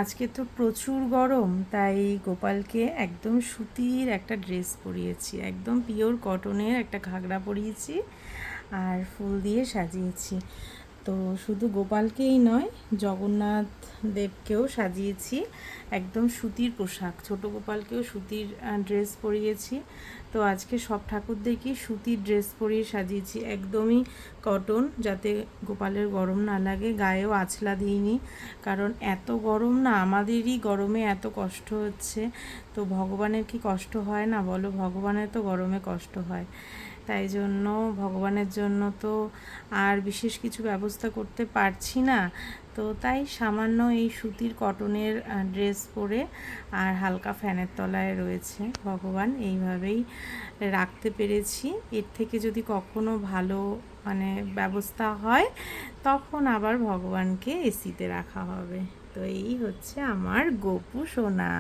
আজকে তো প্রচুর গরম, তাই গোপালকে একদম সুতির একটা ড্রেস পরিয়েছি, একদম পিওর কটনের একটা ঘাগরা পরিয়েছি আর ফুল দিয়ে সাজিয়েছি। তো শুধু গোপালকেই নয়, জগন্নাথ দেবকেও সাজিয়েছি একদম সুতির পোশাক, ছোট গোপালকেও সুতির ড্রেস পরিয়েছি। তো আজকে সব ঠাকুরদেরকেই সুতির ড্রেস পরিয়ে সাজিয়েছি, একদমই কটন, যাতে গোপালের গরম না লাগে। গায়েও আঁচলা দিইনি, কারণ এত গরম না, আমাদেরই গরমে এত কষ্ট হচ্ছে, তো ভগবানের কি কষ্ট হয় না বলো? ভগবানের তো গরমে কষ্ট হয়, তাই জন্য ভগবানের জন্য তো আর বিশেষ কিছু ব্যবস্থা করতে পারছি না। তো তাই সামান্য এই সুতির কটনের ড্রেস পরে আর হালকা ফ্যানের তলায় রয়েছে ভগবান, এইভাবেই রাখতে পেরেছি। এর থেকে যদি কখনো ভালো ব্যবস্থা হয়, তখন আবার ভগবানকে এসিতে রাখা হবে। তো এই হচ্ছে আমার গোপু সোনা।